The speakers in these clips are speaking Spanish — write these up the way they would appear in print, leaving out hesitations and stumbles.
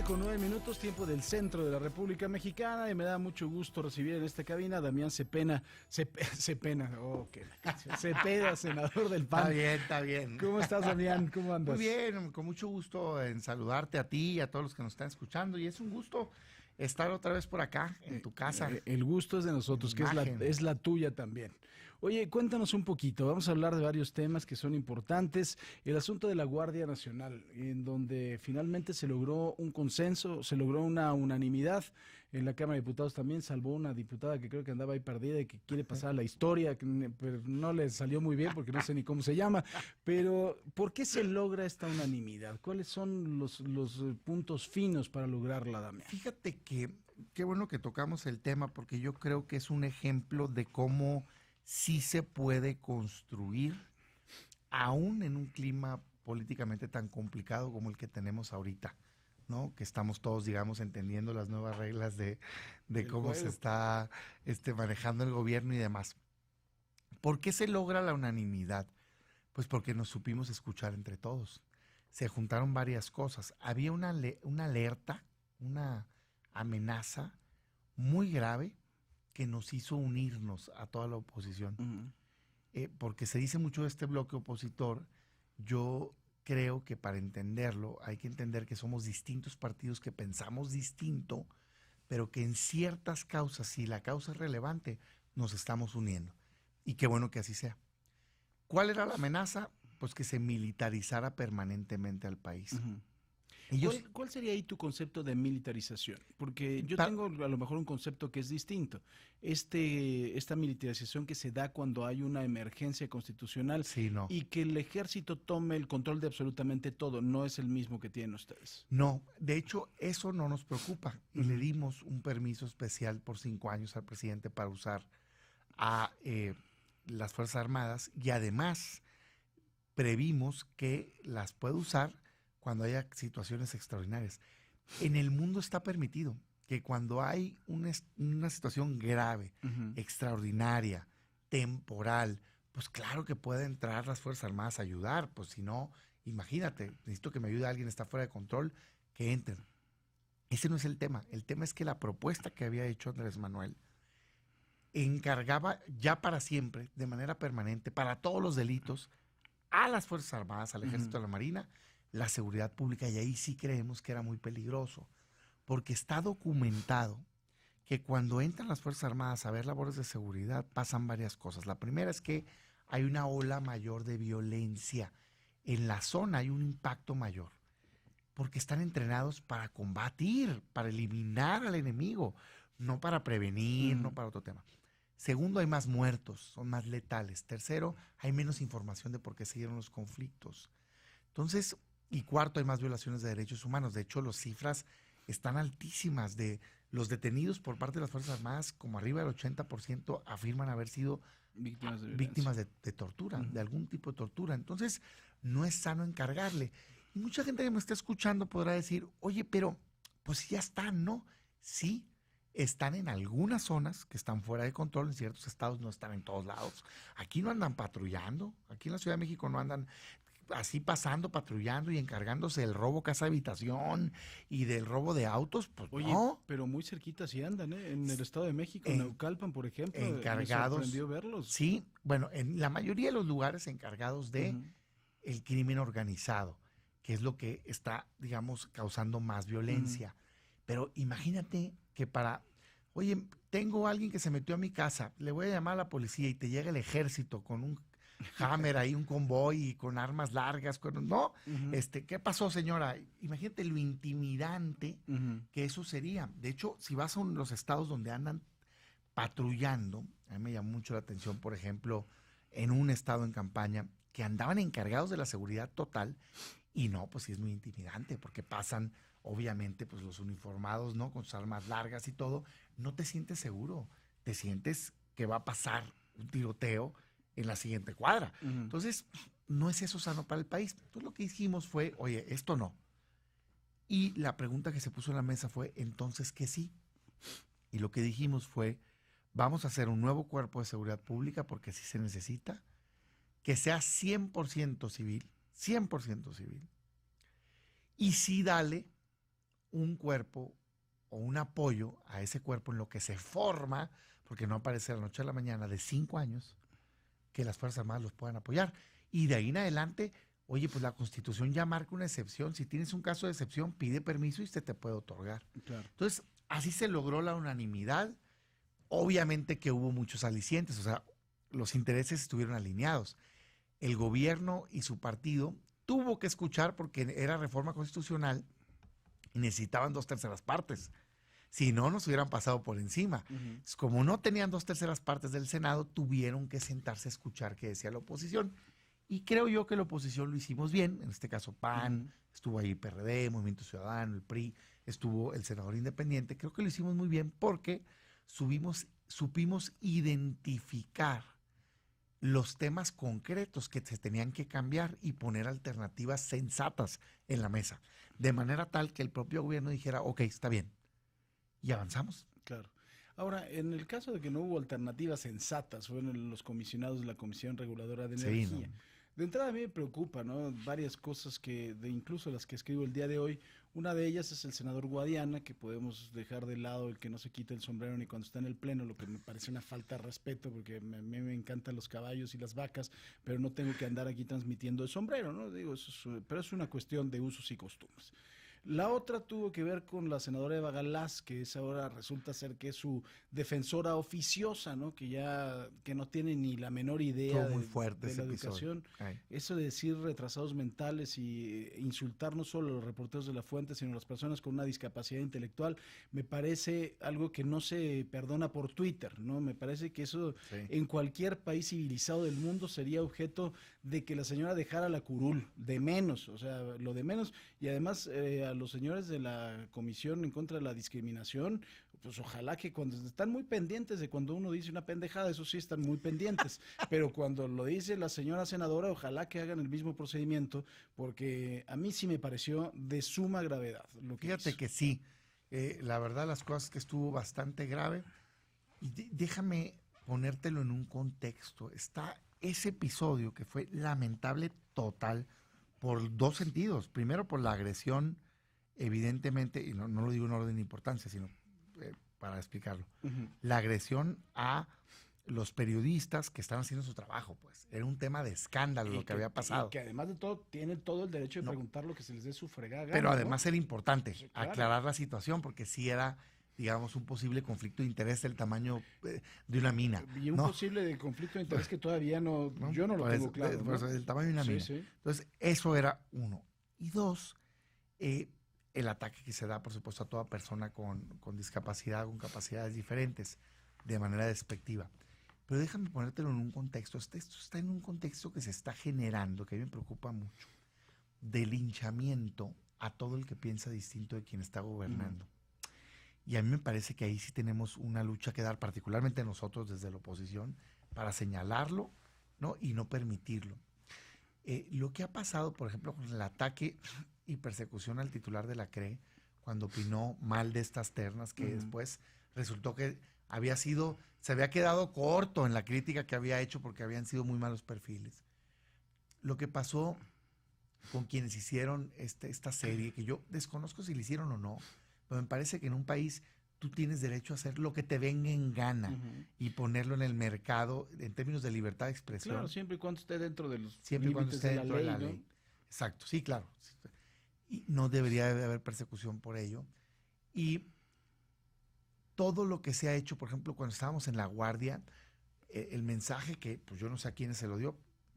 9:09, tiempo del centro de la República Mexicana, y me da mucho gusto recibir en esta cabina a Damián Cepeda, Cepeda, senador del PAN. Está bien, está bien. ¿Cómo estás, Damián? ¿Cómo andas? Muy bien, con mucho gusto en saludarte a ti y a todos los que nos están escuchando, y es un gusto estar otra vez por acá, en tu casa. El gusto es de nosotros, que es la tuya también. Oye, cuéntanos un poquito, vamos a hablar de varios temas que son importantes. El asunto de la Guardia Nacional, en donde finalmente se logró un consenso, se logró una unanimidad en la Cámara de Diputados también, salvó una diputada que creo que andaba ahí perdida y que quiere pasar a la historia, pero no le salió muy bien porque no sé ni cómo se llama. Pero, ¿por qué se logra esta unanimidad? ¿Cuáles son los puntos finos para lograrla, Damián? Fíjate que qué bueno que tocamos el tema, porque yo creo que es un ejemplo de cómo sí se puede construir, aún en un clima políticamente tan complicado como el que tenemos ahorita, ¿no? Que estamos todos, digamos, entendiendo las nuevas reglas de cómo se está manejando el gobierno y demás. ¿Por qué se logra la unanimidad? Pues porque nos supimos escuchar entre todos. Se juntaron varias cosas. Había una alerta, una amenaza muy grave que nos hizo unirnos a toda la oposición. Porque se dice mucho de este bloque opositor. Yo creo que para entenderlo hay que entender que somos distintos partidos que pensamos distinto, pero que en ciertas causas, si la causa es relevante, nos estamos uniendo. Y qué bueno que así sea. ¿Cuál era la amenaza? Pues que se militarizara permanentemente al país. ¿Cuál sería ahí tu concepto de militarización? Porque yo tengo a lo mejor un concepto que es distinto. Esta militarización que se da cuando hay una emergencia constitucional, sí, no. Y que el ejército tome el control de absolutamente todo, no es el mismo que tienen ustedes. No, de hecho eso no nos preocupa. Y le dimos un permiso especial por 5 años al presidente para usar a las Fuerzas Armadas, y además previmos que las puede usar cuando haya situaciones extraordinarias. En el mundo está permitido que cuando hay una situación grave, extraordinaria, temporal, pues claro que pueden entrar las Fuerzas Armadas a ayudar. Pues si no, imagínate, necesito que me ayude alguien, está fuera de control, que entren. Ese no es el tema. El tema es que la propuesta que había hecho Andrés Manuel encargaba ya para siempre, de manera permanente, para todos los delitos, a las Fuerzas Armadas, al Ejército, a la Marina, la seguridad pública. Y ahí sí creemos que era muy peligroso, porque está documentado que cuando entran las Fuerzas Armadas a ver labores de seguridad pasan varias cosas. La primera es que hay una ola mayor de violencia. En la zona hay un impacto mayor, porque están entrenados para combatir, para eliminar al enemigo, no para prevenir, no para otro tema. Segundo, hay más muertos, son más letales. Tercero, hay menos información de por qué se dieron los conflictos. Entonces, y cuarto, hay más violaciones de derechos humanos. De hecho, las cifras están altísimas de los detenidos por parte de las Fuerzas Armadas, como arriba del 80% afirman haber sido víctimas de tortura, de algún tipo de tortura. Entonces, no es sano encargarle. Y mucha gente que me está escuchando podrá decir, oye, pero pues ya están, ¿no? Sí, están en algunas zonas que están fuera de control, en ciertos estados, no están en todos lados. Aquí no andan patrullando, aquí en la Ciudad de México no andan así pasando, patrullando y encargándose del robo casa habitación y del robo de autos, pues. Oye, no. Pero muy cerquita sí andan, ¿eh? En el Estado de México, en Naucalpan, por ejemplo, encargados. Me sorprendió verlos. Sí, bueno, en la mayoría de los lugares encargados de el crimen organizado, que es lo que está, digamos, causando más violencia. Pero imagínate que oye, tengo a alguien que se metió a mi casa, le voy a llamar a la policía y te llega el ejército con un Hammer ahí, un convoy y con armas largas, ¿no? ¿Qué pasó, señora? Imagínate lo intimidante que eso sería. De hecho, si vas a los estados donde andan patrullando, a mí me llamó mucho la atención, por ejemplo, en un estado en campaña, que andaban encargados de la seguridad total, y no, pues sí es muy intimidante, porque pasan, obviamente, pues los uniformados, ¿no? Con sus armas largas y todo, no te sientes seguro, te sientes que va a pasar un tiroteo en la siguiente cuadra. Entonces, no es eso sano para el país. Entonces, lo que hicimos fue, oye, esto no. Y la pregunta que se puso en la mesa fue, entonces, ¿qué sí? Y lo que dijimos fue, vamos a hacer un nuevo cuerpo de seguridad pública, porque sí se necesita, que sea 100% civil, 100% civil. Y sí dale un cuerpo o un apoyo a ese cuerpo en lo que se forma, porque no aparece de la noche a la mañana, de 5 años, que las Fuerzas Armadas los puedan apoyar. Y de ahí en adelante, oye, pues la Constitución ya marca una excepción. Si tienes un caso de excepción, pide permiso y se te puede otorgar. Claro. Entonces, así se logró la unanimidad. Obviamente que hubo muchos alicientes, o sea, los intereses estuvieron alineados. El gobierno y su partido tuvo que escuchar porque era reforma constitucional y necesitaban 2/3 partes. Si no, nos hubieran pasado por encima. Como no tenían 2/3 partes del Senado, tuvieron que sentarse a escuchar qué decía la oposición. Y creo yo que la oposición lo hicimos bien. En este caso, PAN, estuvo ahí PRD, Movimiento Ciudadano, el PRI, estuvo el senador independiente. Creo que lo hicimos muy bien porque supimos identificar los temas concretos que se tenían que cambiar y poner alternativas sensatas en la mesa. De manera tal que el propio gobierno dijera, ok, está bien. Y avanzamos. Claro. Ahora, en el caso de que no hubo alternativas sensatas, fueron los comisionados de la Comisión Reguladora de Energía. Sí, ¿no? De entrada a mí me preocupa, ¿no? Varias cosas incluso las que escribo el día de hoy. Una de ellas es el senador Guadiana, que podemos dejar de lado el que no se quite el sombrero ni cuando está en el pleno, lo que me parece una falta de respeto, porque a mí me encantan los caballos y las vacas, pero no tengo que andar aquí transmitiendo el sombrero, ¿no? Digo, pero es una cuestión de usos y costumbres. La otra tuvo que ver con la senadora Eva Galás, que es ahora resulta ser que es su defensora oficiosa, ¿no? Que no tiene ni la menor idea muy fuerte de la educación. Eso de decir retrasados mentales y insultar no solo a los reporteros de La Fuente, sino a las personas con una discapacidad intelectual, me parece algo que no se perdona por Twitter, ¿no? Me parece que eso en cualquier país civilizado del mundo sería objeto de que la señora dejara la curul, de menos, o sea, lo de menos, y además a los señores de la Comisión en contra de la discriminación, pues ojalá que cuando están muy pendientes de cuando uno dice una pendejada, eso sí están muy pendientes, pero cuando lo dice la señora senadora, ojalá que hagan el mismo procedimiento, porque a mí sí me pareció de suma gravedad lo que Fíjate hizo. que sí, la verdad las cosas que estuvo bastante grave, y déjame ponértelo en un contexto. Está ese episodio que fue lamentable total por 2 sentidos. Primero por la agresión, evidentemente, y no lo digo en orden de importancia, sino para explicarlo, la agresión a los periodistas que estaban haciendo su trabajo, pues. Era un tema de escándalo lo que había pasado. Y que además de todo, tienen todo el derecho de preguntar lo que se les dé su fregada gana, pero además era importante sí, claro, aclarar la situación, porque sí era, digamos, un posible conflicto de interés del tamaño de una mina. Y un posible de conflicto de interés que todavía yo no lo tengo claro. Pues, el tamaño de una mina. Sí. Entonces, eso era uno. Y dos, el ataque que se da, por supuesto, a toda persona con discapacidad, con capacidades diferentes, de manera despectiva. Pero déjame ponértelo en un contexto. Esto está en un contexto que se está generando, que a mí me preocupa mucho, de linchamiento a todo el que piensa distinto de quien está gobernando. Y a mí me parece que ahí sí tenemos una lucha que dar, particularmente nosotros desde la oposición, para señalarlo, ¿no? Y no permitirlo. Lo que ha pasado, por ejemplo, con el ataque y persecución al titular de la CRE, cuando opinó mal de estas ternas, que después resultó que se había quedado corto en la crítica que había hecho porque habían sido muy malos perfiles. Lo que pasó con quienes hicieron esta serie, que yo desconozco si la hicieron o no, pero me parece que en un país tú tienes derecho a hacer lo que te venga en gana y ponerlo en el mercado en términos de libertad de expresión. Claro, siempre y cuando esté dentro de los siempre y cuando esté dentro de la ley, ley. Exacto, sí, claro. Y no debería de haber persecución por ello. Y todo lo que se ha hecho, por ejemplo, cuando estábamos en La Guardia, el mensaje que, pues yo no sé a quién se lo dio,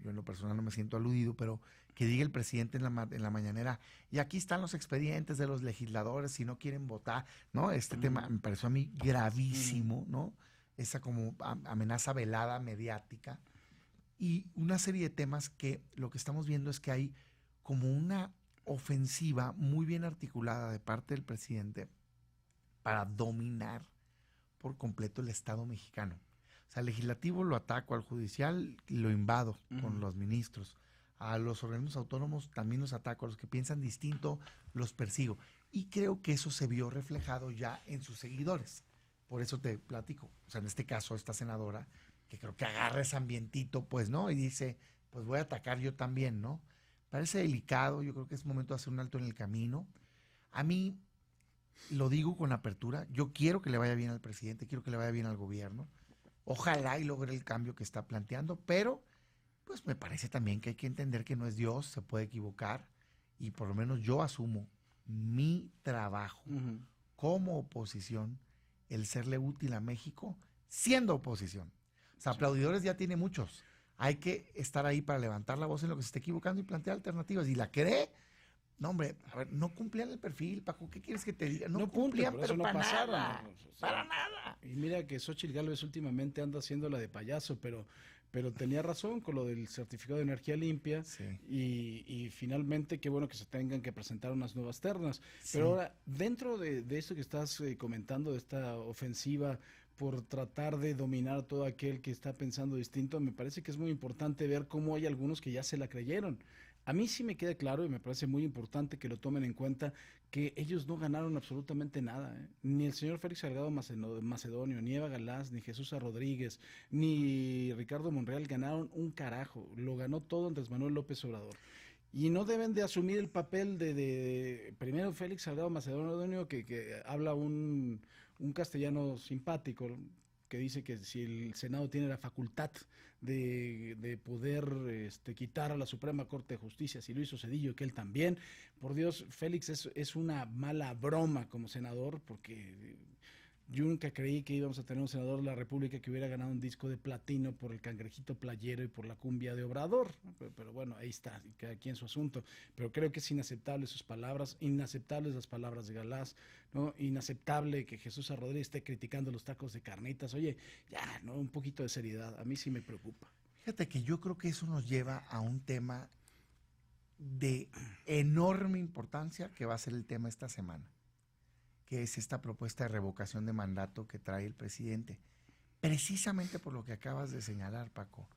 yo en lo personal no me siento aludido, pero que diga el presidente en la mañanera, y aquí están los expedientes de los legisladores si no quieren votar, ¿no? Este tema me pareció a mí gravísimo, ¿no? Esa como amenaza velada mediática, y una serie de temas que lo que estamos viendo es que hay como una ofensiva muy bien articulada de parte del presidente para dominar por completo el Estado mexicano. O sea, al legislativo lo ataco, al judicial lo invado con los ministros, a los organismos autónomos también los ataco, a los que piensan distinto los persigo. Y creo que eso se vio reflejado ya en sus seguidores. Por eso te platico. O sea, en este caso, esta senadora, que creo que agarra ese ambientito, pues, ¿no? Y dice, pues voy a atacar yo también, ¿no? Parece delicado, yo creo que es momento de hacer un alto en el camino. A mí, lo digo con apertura, yo quiero que le vaya bien al presidente, quiero que le vaya bien al gobierno. Ojalá y logre el cambio que está planteando, pero pues me parece también que hay que entender que no es Dios, se puede equivocar, y por lo menos yo asumo mi trabajo como oposición, el serle útil a México siendo oposición. O sea, aplaudidores ya tiene muchos. Hay que estar ahí para levantar la voz en lo que se esté equivocando y plantear alternativas. Y la cree. No, hombre, a ver, no cumplían el perfil, Paco. ¿Qué quieres que te diga? No cumplían, pero pero no para pasaron. nada. O sea, Para nada. Y mira que Xóchitl Gálvez últimamente anda haciendo la de payaso, pero tenía razón con lo del certificado de energía limpia. Sí. Y finalmente, qué bueno que se tengan que presentar unas nuevas ternas. Sí. Pero ahora, dentro de esto que estás comentando, de esta ofensiva por tratar de dominar a todo aquel que está pensando distinto, me parece que es muy importante ver cómo hay algunos que ya se la creyeron. A mí sí me queda claro y me parece muy importante que lo tomen en cuenta que ellos no ganaron absolutamente nada, ¿eh? Ni el señor Félix Salgado Macedonio, ni Eva Galás, ni Jesús Rodríguez, ni Ricardo Monreal ganaron un carajo. Lo ganó todo Andrés Manuel López Obrador. Y no deben de asumir el papel de primero Félix Salgado Macedonio, que habla un castellano simpático, que dice que si el Senado tiene la facultad de poder quitar a la Suprema Corte de Justicia, si lo hizo Zedillo, que él también, por Dios, Félix es una mala broma como senador, porque yo nunca creí que íbamos a tener un senador de la República que hubiera ganado un disco de platino por el cangrejito playero y por la cumbia de Obrador, pero bueno, ahí está, cada quien su asunto, pero creo que es inaceptable sus palabras, inaceptables las palabras de Galás, ¿no? Inaceptable que Jesús Rodríguez esté criticando los tacos de carnitas. Oye, ya, ¿no? Un poquito de seriedad, a mí sí me preocupa. Fíjate que yo creo que eso nos lleva a un tema de enorme importancia que va a ser el tema esta semana, que es esta propuesta de revocación de mandato que trae el presidente. Precisamente por lo que acabas de señalar, Paco,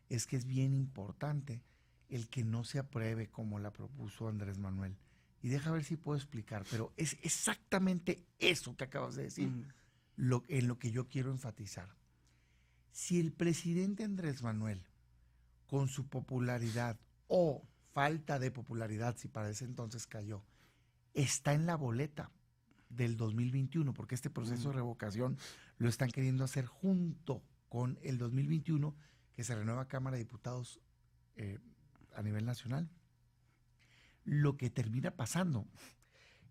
es que es bien importante el que no se apruebe como la propuso Andrés Manuel. Y deja ver si puedo explicar, pero es exactamente eso que acabas de decir, en lo que yo quiero enfatizar. Si el presidente Andrés Manuel, con su popularidad o falta de popularidad, si para ese entonces cayó, está en la boleta del 2021, porque este proceso de revocación lo están queriendo hacer junto con el 2021, que se renueva Cámara de Diputados a nivel nacional. Lo que termina pasando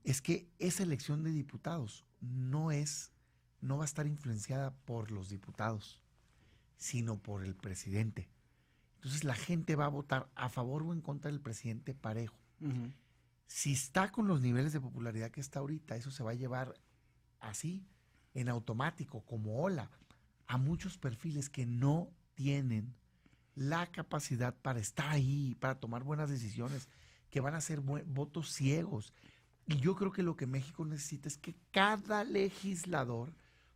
es que esa elección de diputados no va a estar influenciada por los diputados, sino por el presidente. Entonces la gente va a votar a favor o en contra del presidente parejo. Si está con los niveles de popularidad que está ahorita, eso se va a llevar así, en automático, como ola, a muchos perfiles que no tienen la capacidad para estar ahí, para tomar buenas decisiones, que van a ser votos ciegos. Y yo creo que lo que México necesita es que cada legislador,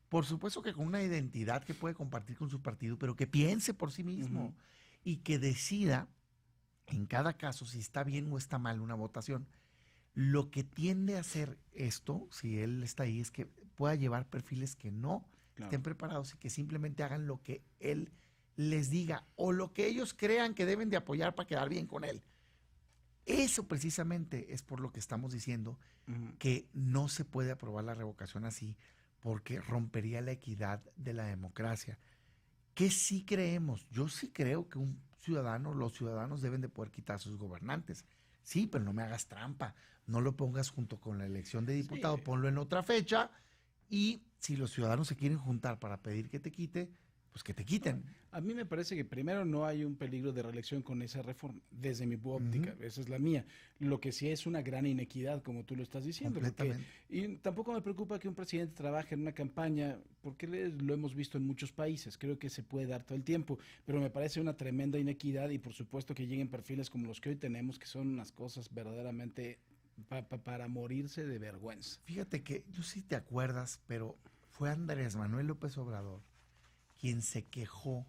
por supuesto que con una identidad que puede compartir con su partido, pero que piense por sí mismo y que decida en cada caso si está bien o está mal una votación. Lo que tiende a hacer esto, si él está ahí, es que pueda llevar perfiles que no estén preparados y que simplemente hagan lo que él les diga o lo que ellos crean que deben de apoyar para quedar bien con él. Eso precisamente es por lo que estamos diciendo que no se puede aprobar la revocación así, porque rompería la equidad de la democracia. ¿Qué sí creemos? Yo sí creo que los ciudadanos deben de poder quitar a sus gobernantes. Sí, pero no me hagas trampa. No lo pongas junto con la elección de diputado, ponlo en otra fecha. Y si los ciudadanos se quieren juntar para pedir que te quite, pues que te quiten. A mí me parece que primero no hay un peligro de reelección con esa reforma, desde mi óptica, esa es la mía. Lo que sí es una gran inequidad, como tú lo estás diciendo. Y tampoco me preocupa que un presidente trabaje en una campaña, porque lo hemos visto en muchos países, creo que se puede dar todo el tiempo, pero me parece una tremenda inequidad y por supuesto que lleguen perfiles como los que hoy tenemos, que son unas cosas verdaderamente para morirse de vergüenza. Fíjate que yo sí te acuerdas, pero fue Andrés Manuel López Obrador quien se quejó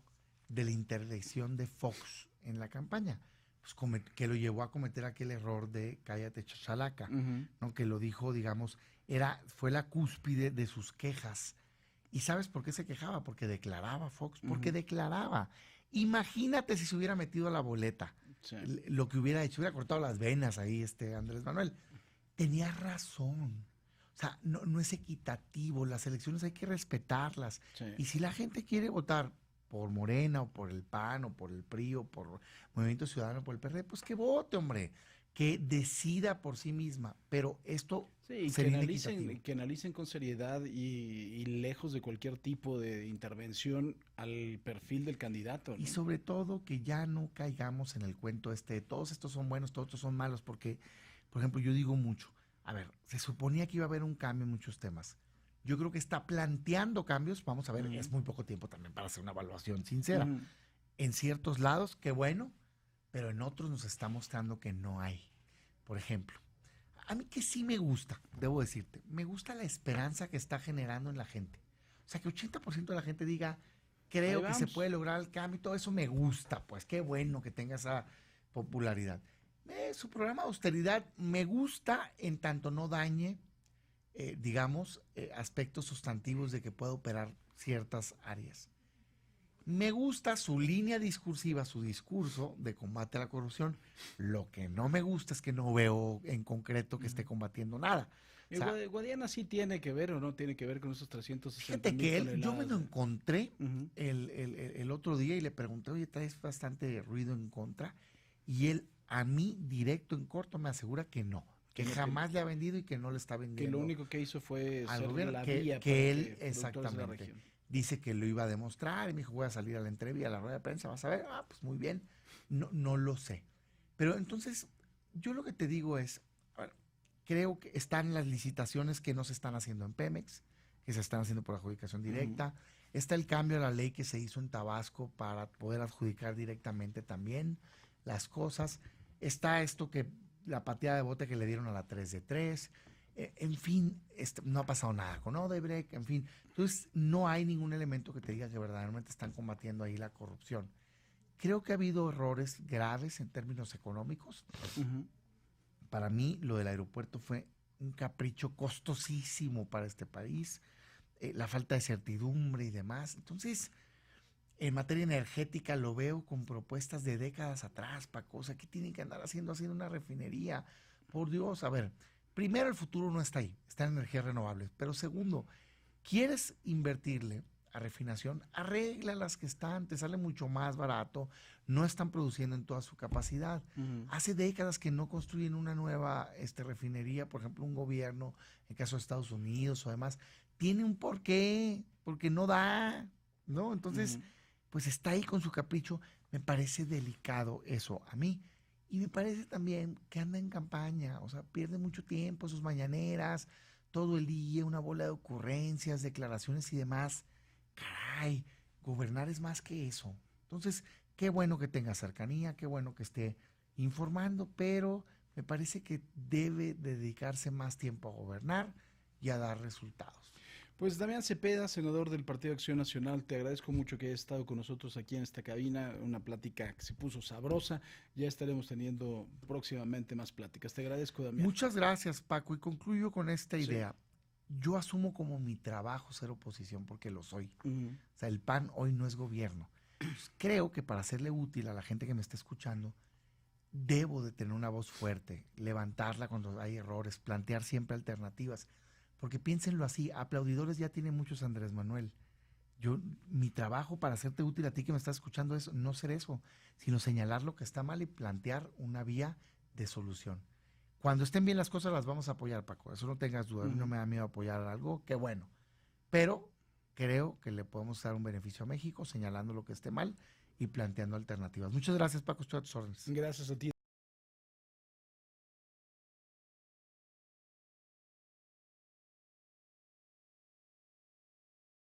de la interdicción de Fox en la campaña, pues que lo llevó a cometer aquel error de cállate chachalaca, ¿no? Que lo dijo, digamos, fue la cúspide de sus quejas. ¿Y sabes por qué se quejaba? Porque declaraba Fox, porque declaraba. Imagínate si se hubiera metido a la boleta, lo que hubiera hecho, hubiera cortado las venas ahí Andrés Manuel. Tenía razón. O sea, no es equitativo. Las elecciones hay que respetarlas. Sí. Y si la gente quiere votar por Morena o por el PAN o por el PRI o por Movimiento Ciudadano o por el PRD, pues que vote, hombre, que decida por sí misma. Pero esto Sí, sería inequitativo. que analicen con seriedad y lejos de cualquier tipo de intervención al perfil del candidato, ¿no? Y sobre todo que ya no caigamos en el cuento de todos estos son buenos, todos estos son malos, porque, por ejemplo, yo digo mucho, a ver, se suponía que iba a haber un cambio en muchos temas. Yo creo que está planteando cambios, vamos a ver, es muy poco tiempo también para hacer una evaluación sincera. En ciertos lados, qué bueno, pero en otros nos está mostrando que no hay. Por ejemplo, a mí que sí me gusta, debo decirte, me gusta la esperanza que está generando en la gente. O sea, que 80% de la gente diga, creo que se puede lograr el cambio y todo eso me gusta, pues qué bueno que tenga esa popularidad. Su programa de austeridad me gusta en tanto no dañe, digamos, aspectos sustantivos de que pueda operar ciertas áreas. Me gusta su línea discursiva, su discurso de combate a la corrupción. Lo que no me gusta es que no veo en concreto que esté combatiendo nada. O sea, Guadiana sí tiene que ver o no tiene que ver con esos 360 fíjate que yo me lo encontré el otro día y le pregunté, oye, traes bastante ruido en contra. Y él, a mí, directo en corto, me asegura que no. Que jamás le ha vendido y que no le está vendiendo. Que lo único que hizo fue ser la vía que él, exactamente, dice que lo iba a demostrar y me dijo, voy a salir a la entrevista, a la rueda de prensa, vas a ver, pues muy bien, no lo sé. Pero entonces, yo lo que te digo es, a ver, creo que están las licitaciones que no se están haciendo en Pemex, que se están haciendo por adjudicación directa, está el cambio a la ley que se hizo en Tabasco para poder adjudicar directamente también las cosas, está esto que, la pateada de bote que le dieron a la 3 de 3, en fin, no ha pasado nada con Odebrecht, en fin. Entonces, no hay ningún elemento que te diga que verdaderamente están combatiendo ahí la corrupción. Creo que ha habido errores graves en términos económicos. Para mí, lo del aeropuerto fue un capricho costosísimo para este país, la falta de certidumbre y demás. Entonces, en materia energética lo veo con propuestas de décadas atrás, Paco. O sea, ¿qué tienen que andar haciendo una refinería? Por Dios, a ver, primero, el futuro no está ahí, está en energías renovables. Pero segundo, ¿quieres invertirle a refinación? Arregla las que están, te sale mucho más barato, no están produciendo en toda su capacidad. Hace décadas que no construyen una nueva refinería, por ejemplo, un gobierno, en caso de Estados Unidos o demás, tiene un porqué, porque no da, ¿no? Entonces, pues está ahí con su capricho. Me parece delicado eso a mí. Y me parece también que anda en campaña, o sea, pierde mucho tiempo, sus mañaneras, todo el día, una bola de ocurrencias, declaraciones y demás. Caray, gobernar es más que eso. Entonces, qué bueno que tenga cercanía, qué bueno que esté informando, pero me parece que debe dedicarse más tiempo a gobernar y a dar resultados. Pues Damián Cepeda, senador del Partido Acción Nacional, te agradezco mucho que hayas estado con nosotros aquí en esta cabina, una plática que se puso sabrosa, ya estaremos teniendo próximamente más pláticas. Te agradezco, Damián. Muchas gracias, Paco, y concluyo con esta idea. Yo asumo como mi trabajo ser oposición porque lo soy. O sea, el PAN hoy no es gobierno. Pues creo que para serle útil a la gente que me está escuchando, debo de tener una voz fuerte, levantarla cuando hay errores, plantear siempre alternativas. Porque piénsenlo así, aplaudidores ya tiene muchos Andrés Manuel. Mi trabajo para hacerte útil a ti que me estás escuchando es no ser eso, sino señalar lo que está mal y plantear una vía de solución. Cuando estén bien las cosas las vamos a apoyar, Paco, eso no tengas duda. A mí no me da miedo apoyar algo, qué bueno. Pero creo que le podemos dar un beneficio a México señalando lo que esté mal y planteando alternativas. Muchas gracias, Paco, estoy a tus órdenes. Gracias a ti.